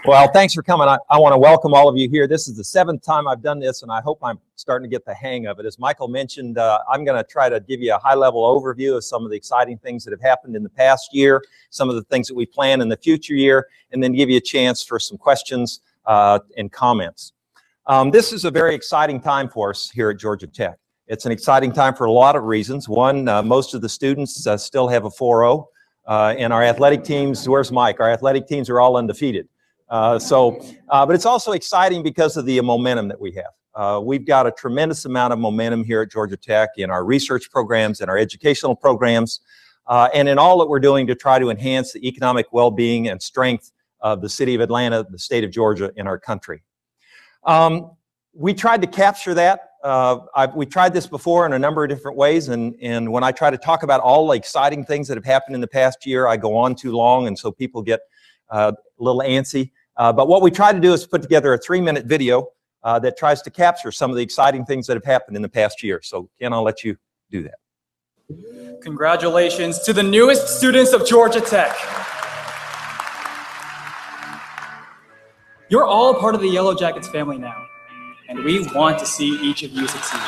Well, thanks for coming. I want to welcome all of you here. This is the 7th time I've done this, and I hope I'm starting to get the hang of it. As Michael mentioned, I'm going to try to give you a high-level overview of some of the exciting things that have happened in the past year, some of the things that we plan in the future year, and then give you a chance for some questions and comments. This is a very exciting time for us here at Georgia Tech. It's an exciting time for a lot of reasons. One, most of the students still have a 4.0, and our athletic teams, where's Mike? Our athletic teams are all undefeated. But it's also exciting because of the momentum that we have. We've got a tremendous amount of momentum here at Georgia Tech in our research programs and our educational programs, and in all that we're doing to try to enhance the economic well-being and strength of the city of Atlanta, the state of Georgia, and our country. We tried to capture that. We tried this before in a number of different ways, and when I try to talk about all the exciting things that have happened in the past year, I go on too long, and so people get a little antsy. But what we try to do is put together a 3-minute video that tries to capture some of the exciting things that have happened in the past year. So, Ken, I'll let you do that. Congratulations to the newest students of Georgia Tech. You're all part of the Yellow Jackets family now, and we want to see each of you succeed.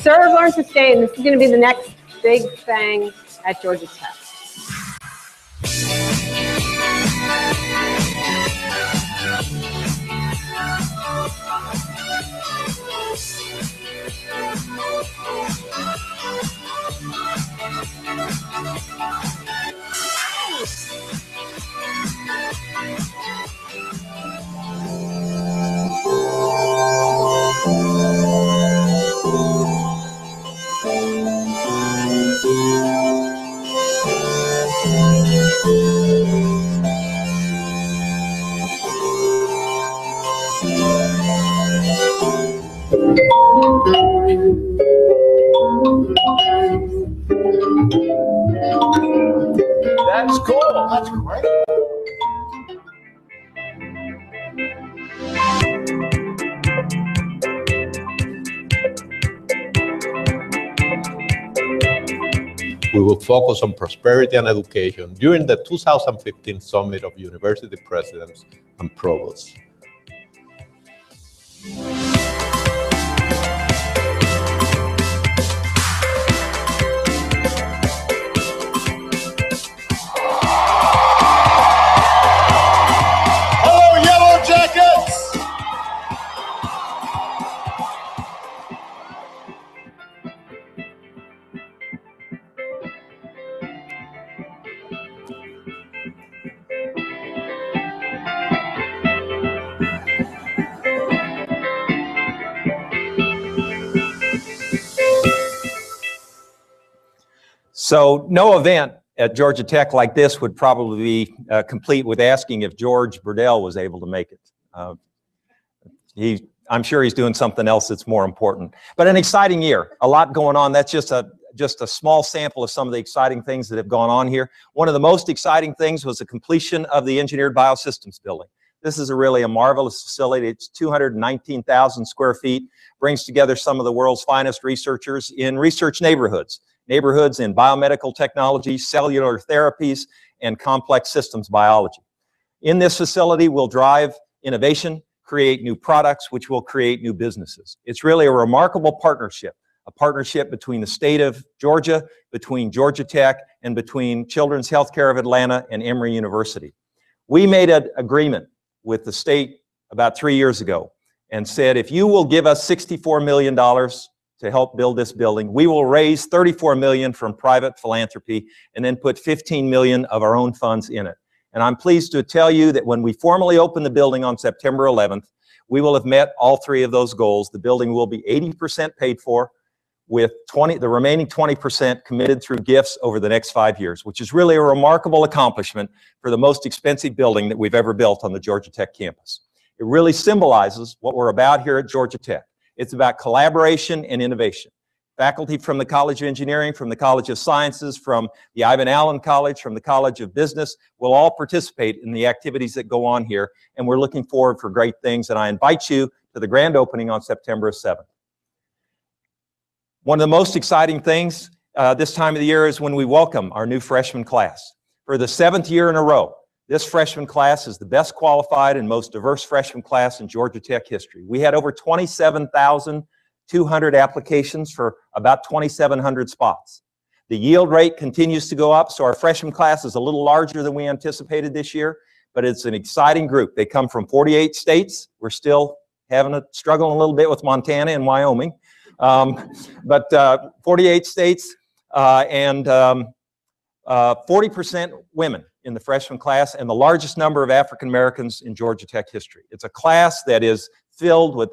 Serve, learn, sustain. This is going to be the next big thing at Georgia Tech. That's cool. That's great. We will focus on prosperity and education during the 2015 Summit of University Presidents and Provosts. So no event at Georgia Tech like this would probably be complete with asking if George Burdell was able to make it. I'm sure he's doing something else that's more important. But an exciting year, a lot going on. That's just a small sample of some of the exciting things that have gone on here. One of the most exciting things was the completion of the Engineered Biosystems building. This is really a marvelous facility. It's 219,000 square feet, brings together some of the world's finest researchers in research neighborhoods in biomedical technology, cellular therapies, and complex systems biology. In this facility, we'll drive innovation, create new products, which will create new businesses. It's really a remarkable partnership, a partnership between the state of Georgia, between Georgia Tech, and between Children's Healthcare of Atlanta and Emory University. We made an agreement with the state about 3 years ago and said, if you will give us $64 million to help build this building, we will raise $34 million from private philanthropy and then put $15 million of our own funds in it. And I'm pleased to tell you that when we formally open the building on September 11th, we will have met all 3 of those goals. The building will be 80% paid for, with the remaining 20% committed through gifts over the next 5 years, which is really a remarkable accomplishment for the most expensive building that we've ever built on the Georgia Tech campus. It really symbolizes what we're about here at Georgia Tech. It's about collaboration and innovation. Faculty from the College of Engineering, from the College of Sciences, from the Ivan Allen College, from the College of Business will all participate in the activities that go on here, and we're looking forward for great things, and I invite you to the grand opening on September 7th. One of the most exciting things this time of the year is when we welcome our new freshman class. For the 7th year in a row, this freshman class is the best qualified and most diverse freshman class in Georgia Tech history. We had over 27,200 applications for about 2,700 spots. The yield rate continues to go up, so our freshman class is a little larger than we anticipated this year, but it's an exciting group. They come from 48 states. We're still struggling a little bit with Montana and Wyoming, but 48 states and 40% women in the freshman class, and the largest number of African Americans in Georgia Tech history. It's a class that is filled with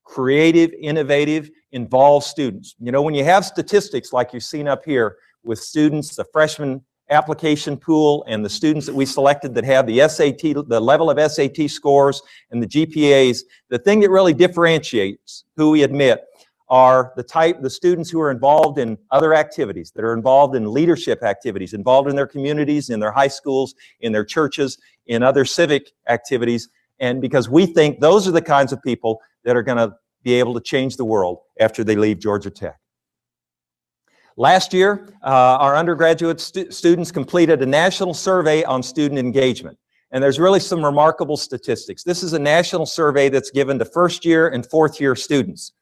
creative, innovative, involved students. You know, when you have statistics like you've seen up here with students, the freshman application pool, and the students that we selected that have the SAT, the level of SAT scores and the GPAs, the thing that really differentiates who we admit are the students who are involved in other activities, that are involved in leadership activities, involved in their communities, in their high schools, in their churches, in other civic activities, and because we think those are the kinds of people that are going to be able to change the world after they leave Georgia Tech. Last year, our undergraduate students completed a national survey on student engagement, and there's really some remarkable statistics. This is a national survey that's given to first-year and fourth-year students.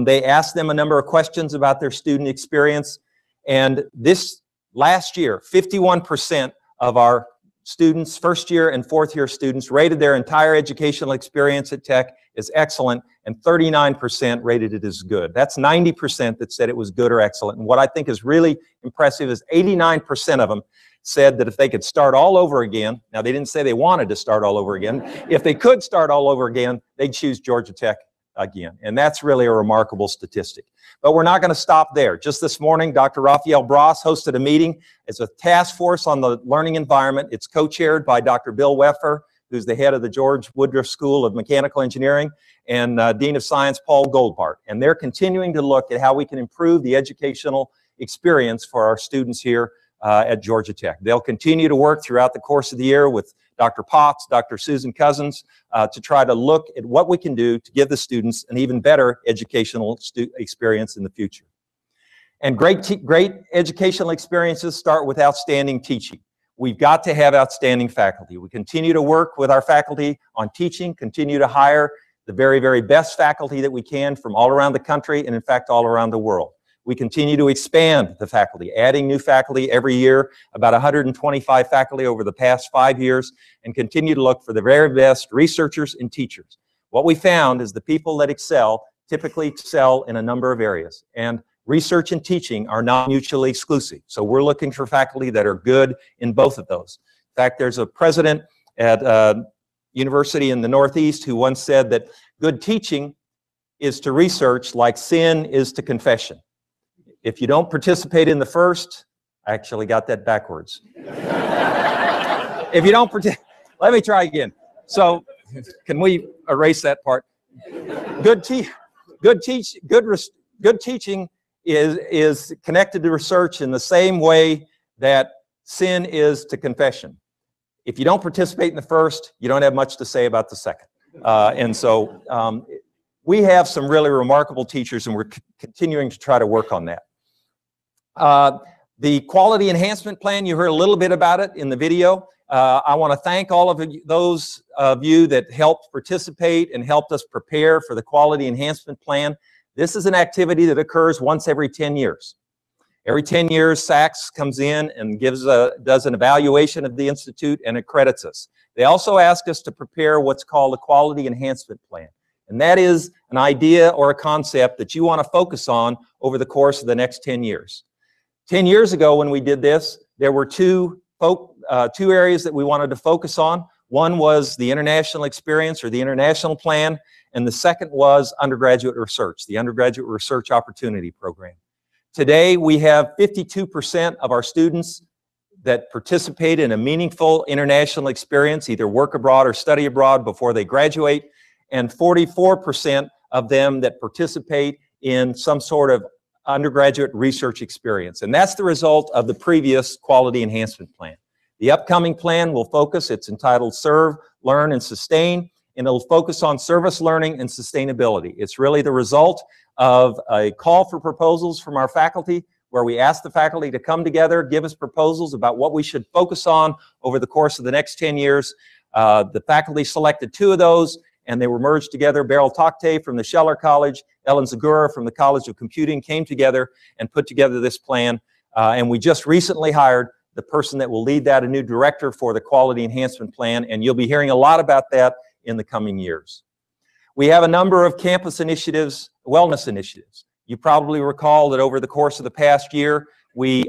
They asked them a number of questions about their student experience, and this last year, 51% of our students, first-year and fourth-year students, rated their entire educational experience at Tech as excellent, and 39% rated it as good. That's 90% that said it was good or excellent, and what I think is really impressive is 89% of them said that if they could start all over again, now they didn't say they wanted to start all over again, if they could start all over again, they'd choose Georgia Tech again. And that's really a remarkable statistic. But we're not going to stop there. Just this morning, Dr. Raphael Bras hosted a meeting. It's a task force on the learning environment. It's co-chaired by Dr. Bill Weffer, who's the head of the George Woodruff School of Mechanical Engineering, and Dean of Science Paul Goldbart. And they're continuing to look at how we can improve the educational experience for our students here at Georgia Tech. They'll continue to work throughout the course of the year with Dr. Potts, Dr. Susan Cousins, to try to look at what we can do to give the students an even better educational experience in the future. And great educational experiences start with outstanding teaching. We've got to have outstanding faculty. We continue to work with our faculty on teaching, continue to hire the very, very best faculty that we can from all around the country and, in fact, all around the world. We continue to expand the faculty, adding new faculty every year, about 125 faculty over the past 5 years, and continue to look for the very best researchers and teachers. What we found is the people that excel typically excel in a number of areas, and research and teaching are not mutually exclusive. So we're looking for faculty that are good in both of those. In fact, there's a president at a university in the Northeast who once said that good teaching is to research like sin is to confession. If you don't participate in the first, I actually got that backwards. If you don't let me try again. So, can we erase that part? Good teaching is connected to research in the same way that sin is to confession. If you don't participate in the first, you don't have much to say about the second. And so we have some really remarkable teachers, and we're continuing to try to work on that. The Quality Enhancement Plan, you heard a little bit about it in the video. I want to thank all of those of you that helped participate and helped us prepare for the Quality Enhancement Plan. This is an activity that occurs once every 10 years. Every 10 years, SACS comes in and does an evaluation of the Institute and accredits us. They also ask us to prepare what's called a Quality Enhancement Plan. And that is an idea or a concept that you want to focus on over the course of the next 10 years. 10 years ago when we did this, there were two areas that we wanted to focus on. One was the international experience or the international plan, and the second was undergraduate research, the undergraduate research opportunity program. Today we have 52% of our students that participate in a meaningful international experience, either work abroad or study abroad before they graduate, and 44% of them that participate in some sort of undergraduate research experience. And that's the result of the previous Quality Enhancement Plan. The upcoming plan will focus, it's entitled Serve, Learn, and Sustain, and it'll focus on service learning and sustainability. It's really the result of a call for proposals from our faculty, where we ask the faculty to come together, give us proposals about what we should focus on over the course of the next 10 years. The faculty selected 2 of those, and they were merged together. Beryl Takte from the Scheller College, Ellen Zagura from the College of Computing came together and put together this plan. And we just recently hired the person that will lead that, a new director for the Quality Enhancement Plan, and you'll be hearing a lot about that in the coming years. We have a number of campus initiatives, wellness initiatives. You probably recall that over the course of the past year, we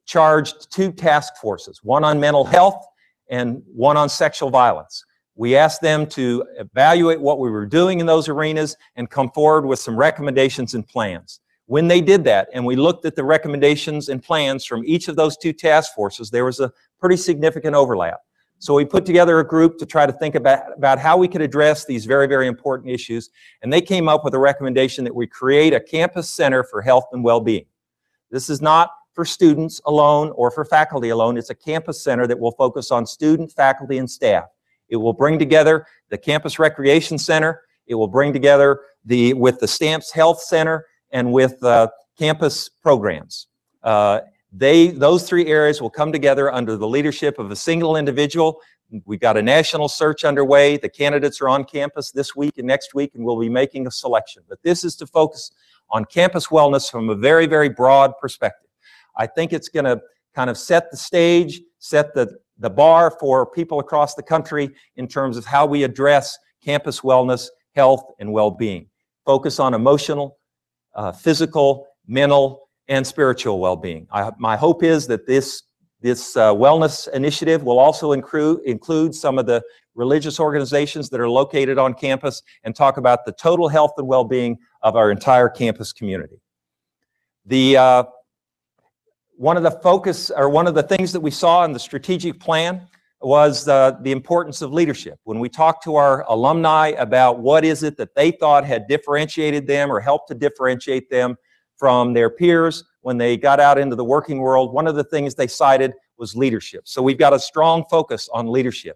charged 2 task forces, one on mental health and one on sexual violence. We asked them to evaluate what we were doing in those arenas and come forward with some recommendations and plans. When they did that, and we looked at the recommendations and plans from each of those 2 task forces, there was a pretty significant overlap. So we put together a group to try to think about how we could address these very, very important issues, and they came up with a recommendation that we create a campus center for health and well-being. This is not for students alone or for faculty alone. It's a campus center that will focus on student, faculty, and staff. It will bring together the Campus Recreation Center. It will bring together with the Stamps Health Center and with campus programs. Those 3 areas will come together under the leadership of a single individual. We've got a national search underway. The candidates are on campus this week and next week, and we'll be making a selection. But this is to focus on campus wellness from a very, very broad perspective. I think it's going to kind of set the stage, set the bar for people across the country in terms of how we address campus wellness, health, and well-being. Focus on emotional, physical, mental, and spiritual well-being. My hope is that this wellness initiative will also include some of the religious organizations that are located on campus and talk about the total health and well-being of our entire campus community. One of the things that we saw in the strategic plan was the importance of leadership. When we talked to our alumni about what is it that they thought had differentiated them or helped to differentiate them from their peers when they got out into the working world, one of the things they cited was leadership. So we've got a strong focus on leadership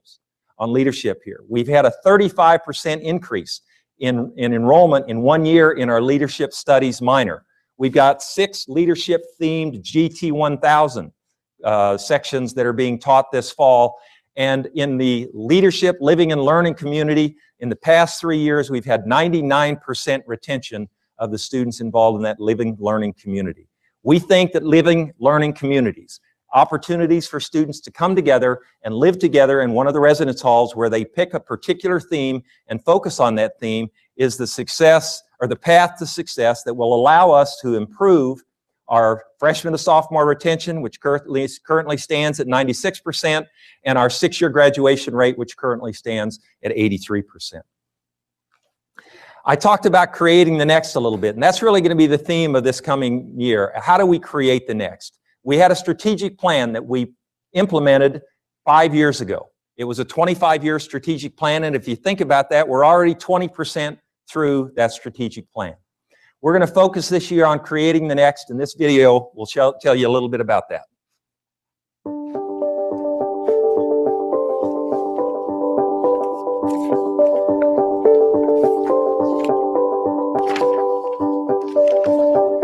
here. We've had a 35% increase in enrollment in 1 year in our leadership studies minor. We've got 6 leadership-themed GT1000 sections that are being taught this fall. And in the leadership, living, and learning community, in the past 3 years, we've had 99% retention of the students involved in that living, learning community. We think that living, learning communities, opportunities for students to come together and live together in one of the residence halls where they pick a particular theme and focus on that theme, is the success or the path to success that will allow us to improve our freshman to sophomore retention, which currently stands at 96%, and our 6-year graduation rate, which currently stands at 83%. I talked about creating the next a little bit, and that's really going to be the theme of this coming year. How do we create the next? We had a strategic plan that we implemented 5 years ago. It was a 25-year strategic plan, and if you think about that, we're already 20% through that strategic plan. We're going to focus this year on creating the next, and this video will tell you a little bit about that.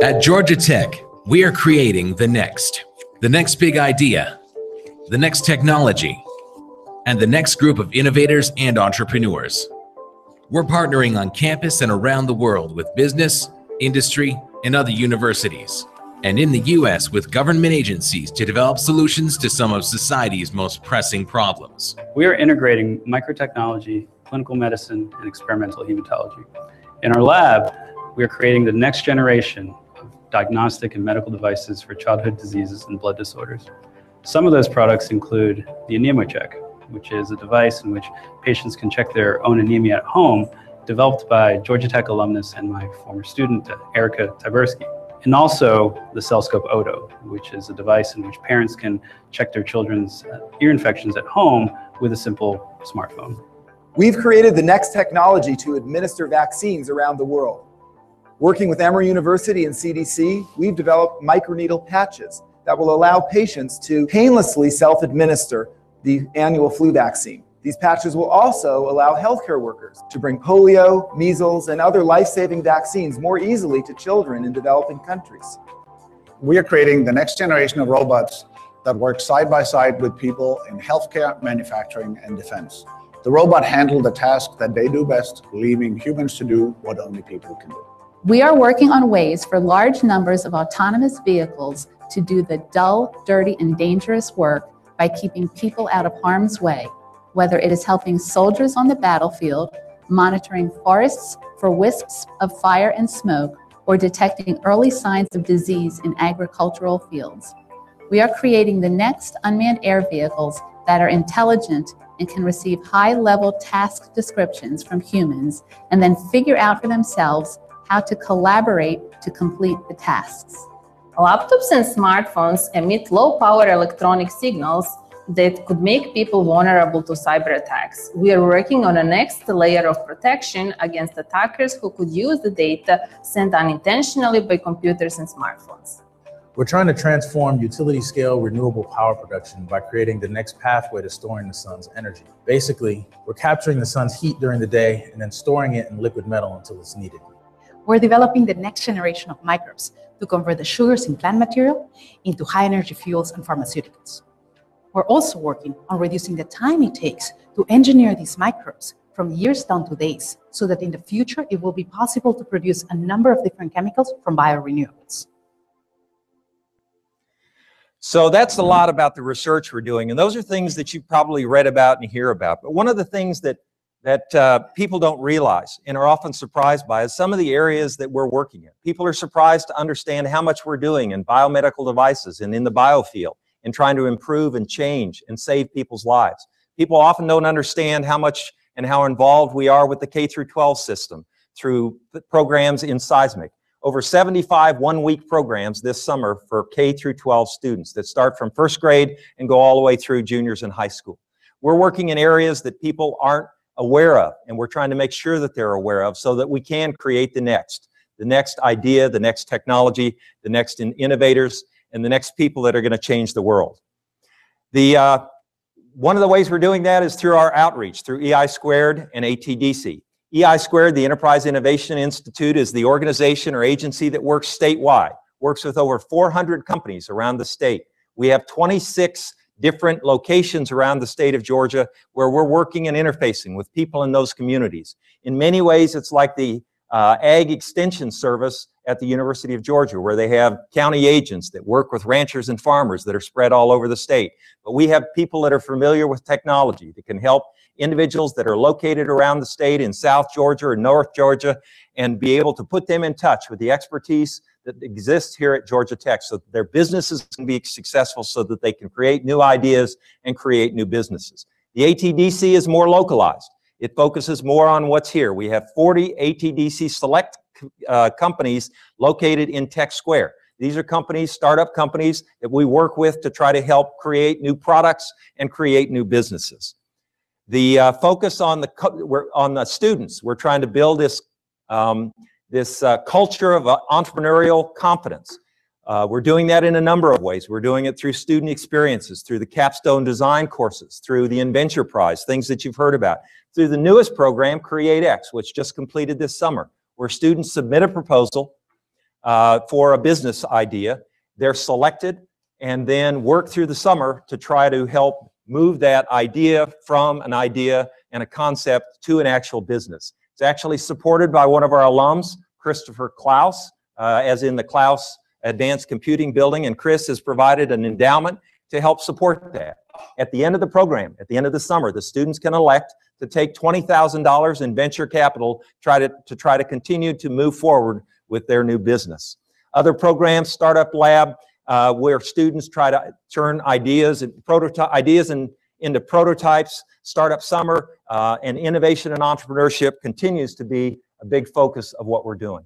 At Georgia Tech, we are creating the next big idea, the next technology, and the next group of innovators and entrepreneurs. We're partnering on campus and around the world with business, industry, and other universities, and in the U.S. with government agencies to develop solutions to some of society's most pressing problems. We are integrating microtechnology, clinical medicine, and experimental hematology. In our lab, we are creating the next generation of diagnostic and medical devices for childhood diseases and blood disorders. Some of those products include the Anemia Check, which is a device in which patients can check their own anemia at home, developed by Georgia Tech alumnus and my former student, Erica Tyberski. And also the Cellscope Odo, which is a device in which parents can check their children's ear infections at home with a simple smartphone. We've created the next technology to administer vaccines around the world. Working with Emory University and CDC, we've developed microneedle patches that will allow patients to painlessly self-administer the annual flu vaccine. These patches will also allow healthcare workers to bring polio, measles, and other life-saving vaccines more easily to children in developing countries. We are creating the next generation of robots that work side by side with people in healthcare, manufacturing, and defense. The robot handles the task that they do best, leaving humans to do what only people can do. We are working on ways for large numbers of autonomous vehicles to do the dull, dirty, and dangerous work by keeping people out of harm's way, whether it is helping soldiers on the battlefield, monitoring forests for wisps of fire and smoke, or detecting early signs of disease in agricultural fields. We are creating the next unmanned air vehicles that are intelligent and can receive high-level task descriptions from humans and then figure out for themselves how to collaborate to complete the tasks. Laptops and smartphones emit low-power electronic signals that could make people vulnerable to cyber attacks. We are working on a next layer of protection against attackers who could use the data sent unintentionally by computers and smartphones. We're trying to transform utility-scale renewable power production by creating the next pathway to storing the sun's energy. Basically, we're capturing the sun's heat during the day and then storing it in liquid metal until it's needed. We're developing the next generation of microbes to convert the sugars in plant material into high-energy fuels and pharmaceuticals. We're also working on reducing the time it takes to engineer these microbes from years down to days, so that in the future it will be possible to produce a number of different chemicals from biorenewables. So that's a lot about the research we're doing, and those are things that you've probably read about and hear about. But one of the things that people don't realize and are often surprised by is some of the areas that we're working in. People are surprised to understand how much we're doing in biomedical devices and in the biofield, and trying to improve and change and save people's lives. People often don't understand how much and how involved we are with the K-12 system through programs in seismic. Over 75 one-week programs this summer for K-12 students that start from first grade and go all the way through juniors in high school. We're working in areas that people aren't aware of, and we're trying to make sure that they're aware of so that we can create the next idea, the next technology, the next innovators, and the next people that are going to change the world. One of the ways we're doing that is through our outreach, through EI Squared and ATDC. EI Squared, the Enterprise Innovation Institute, is the organization or agency that works statewide, works with over 400 companies around the state. We have 26 different locations around the state of Georgia where we're working and interfacing with people in those communities. In many ways, it's like the Ag Extension Service at the University of Georgia, where they have county agents that work with ranchers and farmers that are spread all over the state. But we have people that are familiar with technology that can help individuals that are located around the state in South Georgia or North Georgia, and be able to put them in touch with the expertise that exists here at Georgia Tech so that their businesses can be successful, so that they can create new ideas and create new businesses. The ATDC is more localized. It focuses more on what's here. We have 40 ATDC select companies located in Tech Square. These are companies, startup companies, that we work with to try to help create new products and create new businesses. The focus on the students, we're trying to build this culture of entrepreneurial confidence. We're doing that in a number of ways. We're doing it through student experiences, through the capstone design courses, through the Inventure Prize, things that you've heard about, through the newest program, CreateX, which just completed this summer, where students submit a proposal for a business idea. They're selected and then work through the summer to try to help move that idea from an idea and a concept to an actual business. It's actually supported by one of our alums, Christopher Klaus, as in the Klaus Advanced Computing Building, and Chris has provided an endowment to help support that. At the end of the program, at the end of the summer, the students can elect to take $20,000 in venture capital to try to continue to move forward with their new business. Other programs, Startup Lab, where students try to turn ideas into prototypes. Startup Summer and innovation and entrepreneurship continues to be a big focus of what we're doing.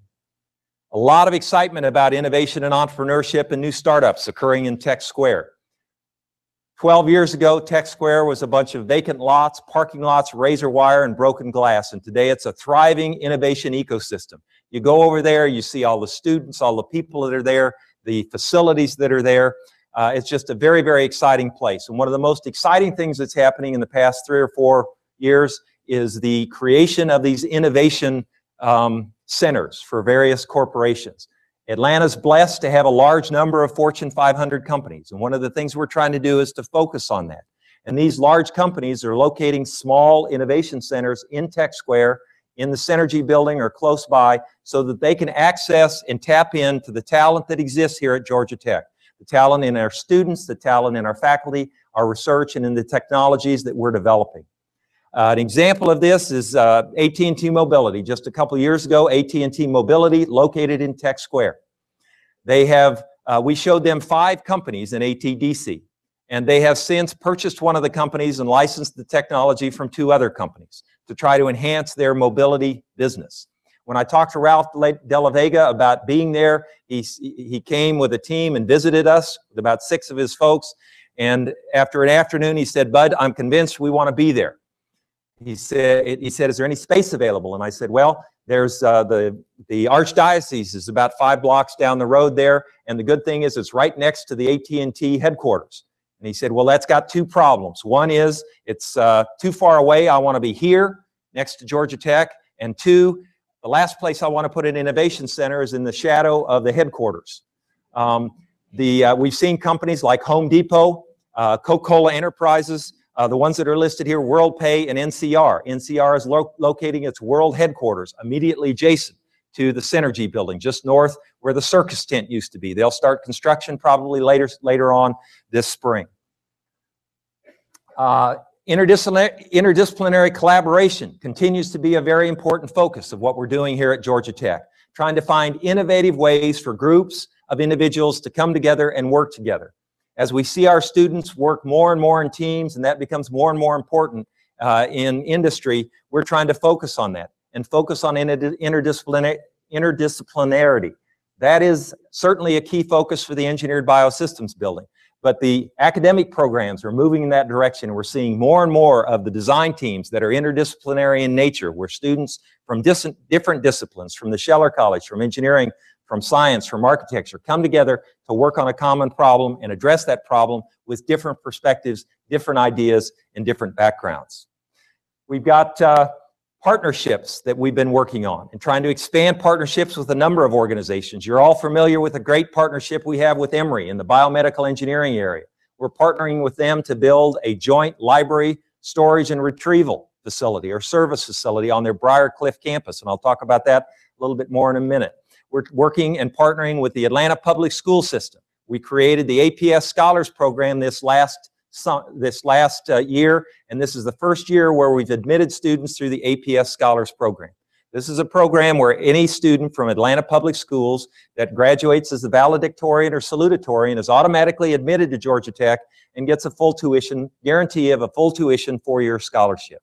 A lot of excitement about innovation and entrepreneurship and new startups occurring in Tech Square. 12 years ago, Tech Square was a bunch of vacant lots, parking lots, razor wire, and broken glass. And today it's a thriving innovation ecosystem. You go over there, you see all the students, all the people that are there, the facilities that are there. It's just a very, very exciting place. And one of the most exciting things that's happening in the past 3 or 4 years is the creation of these innovation centers for various corporations. Atlanta's blessed to have a large number of Fortune 500 companies, and one of the things we're trying to do is to focus on that. And these large companies are locating small innovation centers in Tech Square, in the Synergy building or close by, so that they can access and tap into the talent that exists here at Georgia Tech. The talent in our students, the talent in our faculty, our research, and in the technologies that we're developing. An example of this is AT&T Mobility. Just a couple years ago, AT&T Mobility, located in Tech Square. They have, we showed them 5 companies in ATDC, and they have since purchased one of the companies and licensed the technology from 2 other companies to try to enhance their mobility business. When I talked to Ralph De La Vega about being there, he came with a team and visited us with about 6 of his folks, and after an afternoon he said, "Bud, I'm convinced we want to be there." He said, "Is there any space available?" And I said, "Well, there's the Archdiocese is about 5 blocks down the road there, and the good thing is it's right next to the AT&T headquarters." And he said, "Well, that's got 2 problems. One is it's too far away. I want to be here next to Georgia Tech. And 2, the last place I want to put an innovation center is in the shadow of the headquarters." We've seen companies like Home Depot, Coca-Cola Enterprises, the ones that are listed here, WorldPay and NCR. NCR is locating its world headquarters immediately adjacent to the Synergy building, just north where the circus tent used to be. They'll start construction probably later on this spring. Interdisciplinary collaboration continues to be a very important focus of what we're doing here at Georgia Tech, trying to find innovative ways for groups of individuals to come together and work together. As we see our students work more and more in teams, and that becomes more and more important in industry, we're trying to focus on that and focus on interdisciplinarity. That is certainly a key focus for the Engineered Biosystems building. But the academic programs are moving in that direction. We're seeing more and more of the design teams that are interdisciplinary in nature, where students from different disciplines, from the Scheller College, from engineering, from science, from architecture, come together to work on a common problem and address that problem with different perspectives, different ideas, and different backgrounds. We've got partnerships that we've been working on and trying to expand partnerships with a number of organizations. You're all familiar with a great partnership we have with Emory in the biomedical engineering area. We're partnering with them to build a joint library, storage, and retrieval facility or service facility on their Briarcliff campus, and I'll talk about that a little bit more in a minute. We're working and partnering with the Atlanta Public School System. We created the APS Scholars Program this last year, and this is the first year where we've admitted students through the APS Scholars Program. This is a program where any student from Atlanta Public Schools that graduates as a valedictorian or salutatorian is automatically admitted to Georgia Tech and gets a full tuition, guarantee of a full tuition 4-year scholarship.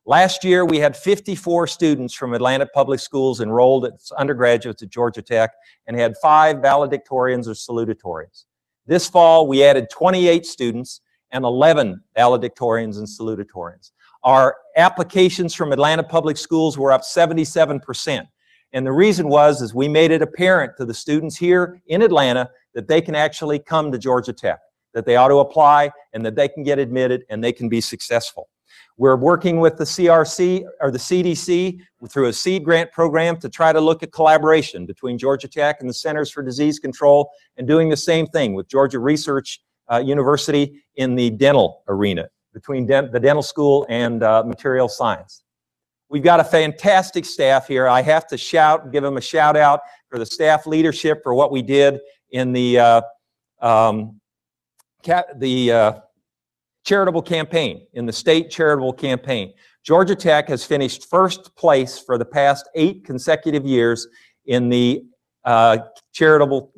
Last year, we had 54 students from Atlanta Public Schools enrolled as undergraduates at Georgia Tech and had 5 valedictorians or salutatorians. This fall, we added 28 students and 11 valedictorians and salutatorians. Our applications from Atlanta Public Schools were up 77%. And the reason is we made it apparent to the students here in Atlanta that they can actually come to Georgia Tech, that they ought to apply and that they can get admitted and they can be successful. We're working with the CRC or the CDC through a seed grant program to try to look at collaboration between Georgia Tech and the Centers for Disease Control, and doing the same thing with Georgia Research University in the dental arena, between the dental school and material science. We've got a fantastic staff here. I have to give them a shout out for the staff leadership for what we did in the charitable campaign, in the state charitable campaign. Georgia Tech has finished first place for the past 8 consecutive years in the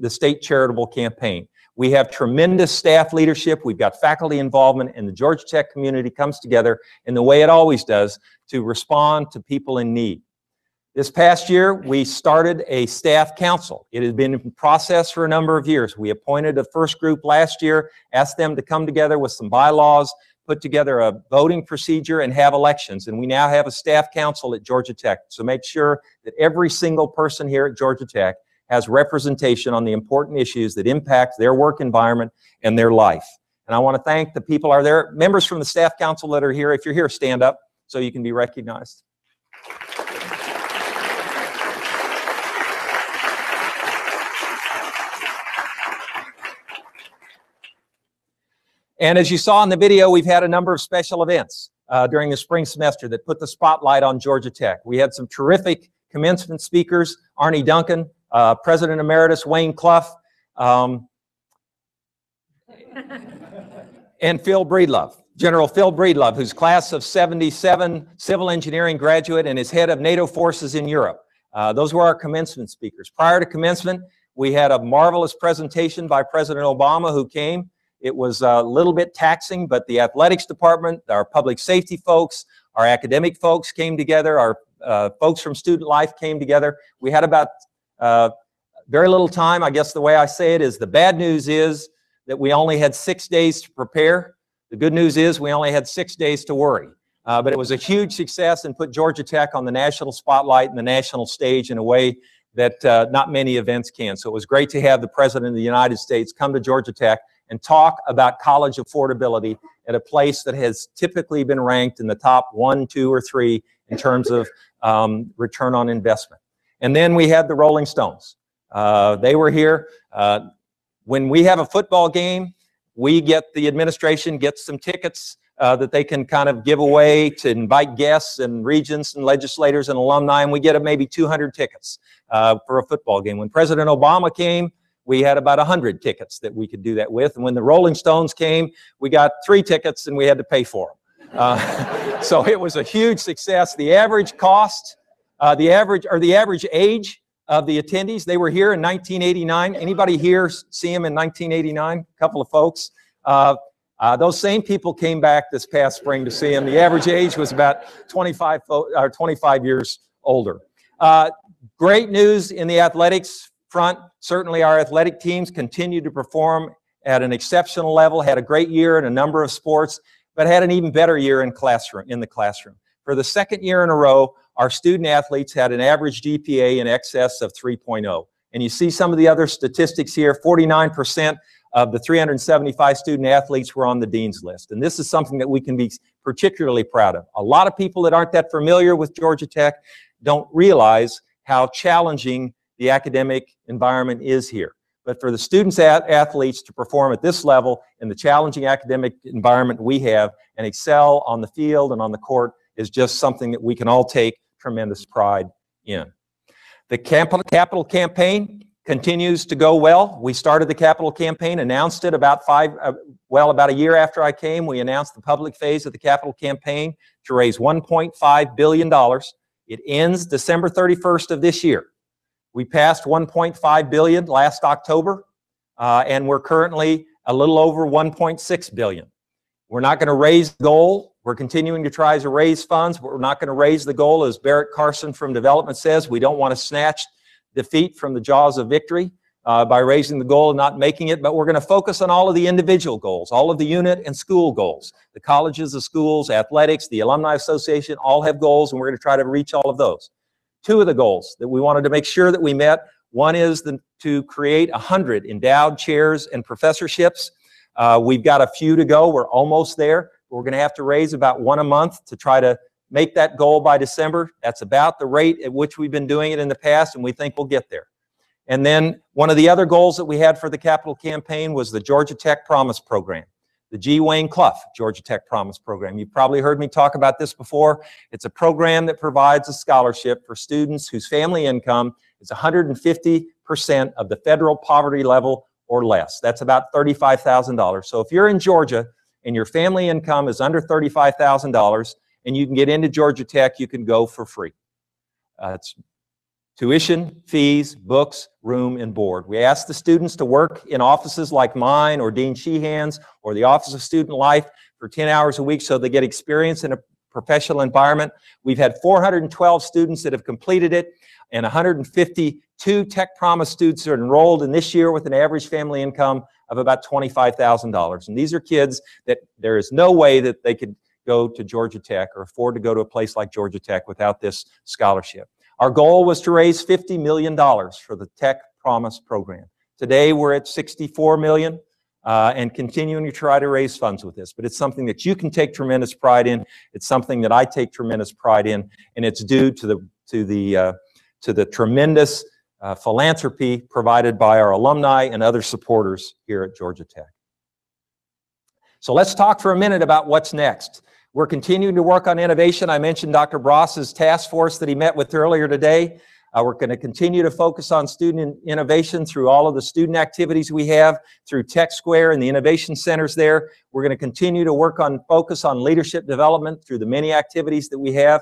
state charitable campaign. We have tremendous staff leadership. We've got faculty involvement, and the Georgia Tech community comes together in the way it always does to respond to people in need. This past year, we started a staff council. It has been in process for a number of years. We appointed a first group last year, asked them to come together with some bylaws, put together a voting procedure, and have elections. And we now have a staff council at Georgia Tech. So make sure that every single person here at Georgia Tech has representation on the important issues that impact their work environment and their life. And I want to thank the people. Are there members from the staff council that are here? If you're here, stand up so you can be recognized. And as you saw in the video, we've had a number of special events during the spring semester that put the spotlight on Georgia Tech. We had some terrific commencement speakers, Arnie Duncan, President Emeritus Wayne Clough, and Phil Breedlove, General Phil Breedlove, who's class of 77 civil engineering graduate and is head of NATO forces in Europe. Those were our commencement speakers. Prior to commencement, we had a marvelous presentation by President Obama, who came. It was a little bit taxing, but the athletics department, our public safety folks, our academic folks came together, our folks from student life came together. We had about very little time. I guess the way I say it is, the bad news is that we only had 6 days to prepare. The good news is we only had 6 days to worry. But it was a huge success and put Georgia Tech on the national spotlight and the national stage in a way that not many events can. So it was great to have the President of the United States come to Georgia Tech and talk about college affordability at a place that has typically been ranked in the top 1, 2, or 3 in terms of return on investment. And then we had the Rolling Stones. They were here. When we have a football game, the administration gets some tickets that they can kind of give away to invite guests and regents and legislators and alumni, and we get maybe 200 tickets for a football game. When President Obama came, we had about 100 tickets that we could do that with. And when the Rolling Stones came, we got 3 tickets and we had to pay for them. So it was a huge success. The average cost, the average age of the attendees, they were here in 1989. Anybody here see them in 1989? A couple of folks. Those same people came back this past spring to see them. The average age was about 25 years older. Great news in the athletics front. Certainly our athletic teams continue to perform at an exceptional level, had a great year in a number of sports, but had an even better year in the classroom. For the second year in a row, our student athletes had an average GPA in excess of 3.0. And you see some of the other statistics here. 49% of the 375 student athletes were on the dean's list. And this is something that we can be particularly proud of. A lot of people that aren't that familiar with Georgia Tech don't realize how challenging the academic environment is here. But for the students athletes to perform at this level in the challenging academic environment we have and excel on the field and on the court is just something that we can all take tremendous pride in. The capital campaign continues to go well. We started the capital campaign, announced it about a year after I came. We announced the public phase of the capital campaign to raise $1.5 billion. It ends December 31st of this year. We passed $1.5 billion last October, and we're currently a little over $1.6 billion. We're not going to raise the goal. We're continuing to try to raise funds, but we're not going to raise the goal. As Barrett Carson from Development says, we don't want to snatch defeat from the jaws of victory by raising the goal and not making it, but we're going to focus on all of the individual goals, all of the unit and school goals. The colleges, the schools, athletics, the Alumni Association all have goals, and we're going to try to reach all of those. 2 of the goals that we wanted to make sure that we met, one is to create 100 endowed chairs and professorships. We've got a few to go. We're almost there. We're going to have to raise about 1 a month to try to make that goal by December. That's about the rate at which we've been doing it in the past, and we think we'll get there. And then one of the other goals that we had for the capital campaign was the Georgia Tech Promise Program, the G. Wayne Clough Georgia Tech Promise Program. You've probably heard me talk about this before. It's a program that provides a scholarship for students whose family income is 150% of the federal poverty level or less. That's about $35,000. So if you're in Georgia and your family income is under $35,000 and you can get into Georgia Tech, you can go for free. It's tuition, fees, books, room, and board. We ask the students to work in offices like mine or Dean Sheehan's or the Office of Student Life for 10 hours a week so they get experience in a professional environment. We've had 412 students that have completed it, and 152 Tech Promise students are enrolled in this year with an average family income of about $25,000. And these are kids that there is no way that they could go to Georgia Tech or afford to go to a place like Georgia Tech without this scholarship. Our goal was to raise $50 million for the Tech Promise program. Today we're at $64 million and continuing to try to raise funds with this. But it's something that you can take tremendous pride in. It's something that I take tremendous pride in, and it's due to the tremendous philanthropy provided by our alumni and other supporters here at Georgia Tech. So let's talk for a minute about what's next. We're continuing to work on innovation. I mentioned Dr. Bross's task force that he met with earlier today. We're going to continue to focus on student innovation through all of the student activities we have, through Tech Square and the innovation centers there. We're going to continue to focus on leadership development through the many activities that we have.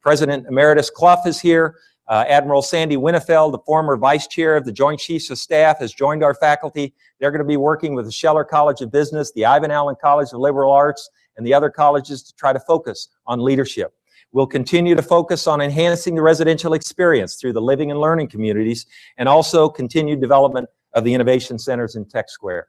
President Emeritus Clough is here. Admiral Sandy Winnefeld, the former vice chair of the Joint Chiefs of Staff, has joined our faculty. They're going to be working with the Scheller College of Business, the Ivan Allen College of Liberal Arts, and the other colleges to try to focus on leadership. We'll continue to focus on enhancing the residential experience through the living and learning communities, and also continued development of the innovation centers in Tech Square.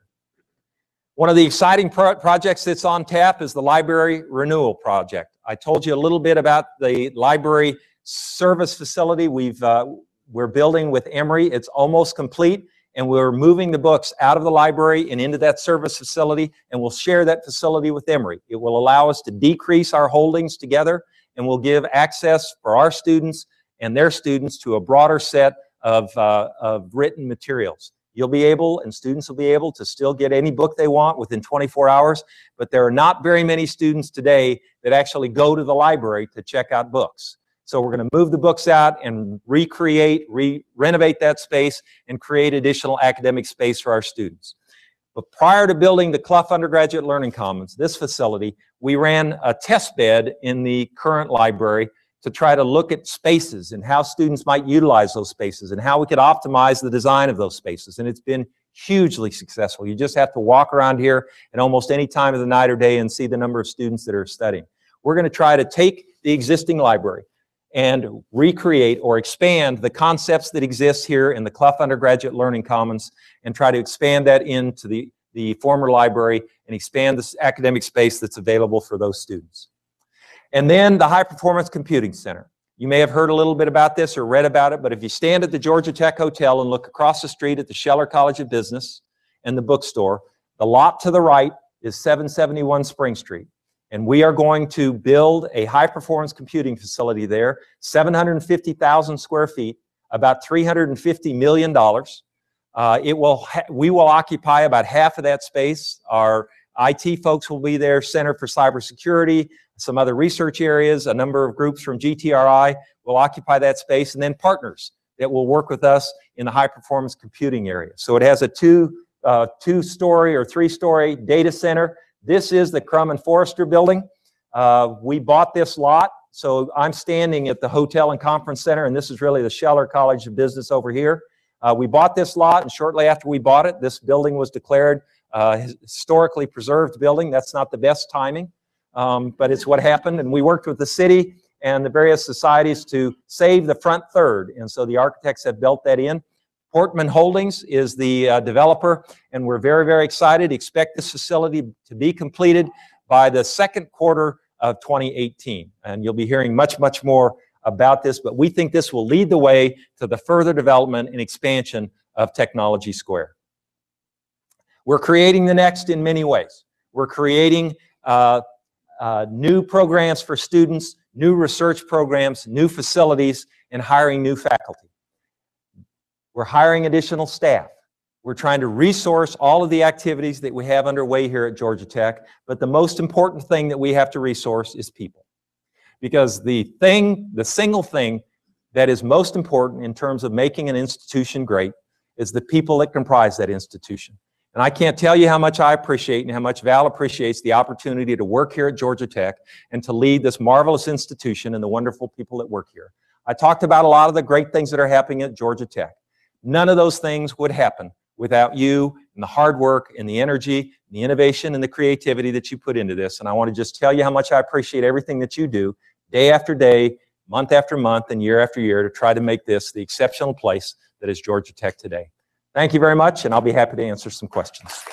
One of the exciting projects that's on tap is the library renewal project. I told you a little bit about the library service facility we're building with Emory. It's almost complete, and we're moving the books out of the library and into that service facility, and we'll share that facility with Emory. It will allow us to decrease our holdings together, and will give access for our students and their students to a broader set of written materials. You'll be able, and students will be able, to still get any book they want within 24 hours, but there are not very many students today that actually go to the library to check out books. So we're going to move the books out and recreate, renovate that space, and create additional academic space for our students. But prior to building the Clough Undergraduate Learning Commons, this facility, we ran a test bed in the current library to try to look at spaces and how students might utilize those spaces and how we could optimize the design of those spaces. And it's been hugely successful. You just have to walk around here at almost any time of the night or day and see the number of students that are studying. We're going to try to take the existing library and recreate or expand the concepts that exist here in the Clough Undergraduate Learning Commons and try to expand that into the former library and expand this academic space that's available for those students. And then the High Performance Computing Center. You may have heard a little bit about this or read about it, but if you stand at the Georgia Tech Hotel and look across the street at the Scheller College of Business and the bookstore, the lot to the right is 771 Spring Street. And we are going to build a high-performance computing facility there, 750,000 square feet, about $350 million. We will occupy about half of that space. Our IT folks will be there, Center for Cybersecurity, some other research areas, a number of groups from GTRI will occupy that space, and then partners that will work with us in the high-performance computing area. So it has a two-story or three-story data center. This is the Crum and Forrester building. We bought this lot, so I'm standing at the Hotel and Conference Center, and this is really the Scheller College of Business over here. We bought this lot, and shortly after we bought it, this building was declared historically preserved building. That's not the best timing, but it's what happened, and we worked with the city and the various societies to save the front third, and so the architects have built that in. Portman Holdings is the developer, and we're very, very excited. Expect this facility to be completed by the second quarter of 2018. And you'll be hearing much, much more about this, but we think this will lead the way to the further development and expansion of Technology Square. We're creating the next in many ways. We're creating new programs for students, new research programs, new facilities, and hiring new faculty. We're hiring additional staff. We're trying to resource all of the activities that we have underway here at Georgia Tech, but the most important thing that we have to resource is people. Because the single thing that is most important in terms of making an institution great is the people that comprise that institution. And I can't tell you how much I appreciate and how much Val appreciates the opportunity to work here at Georgia Tech and to lead this marvelous institution and the wonderful people that work here. I talked about a lot of the great things that are happening at Georgia Tech. None of those things would happen without you and the hard work and the energy, the innovation and the creativity that you put into this. And I want to just tell you how much I appreciate everything that you do day after day, month after month, and year after year to try to make this the exceptional place that is Georgia Tech today. Thank you very much, and I'll be happy to answer some questions.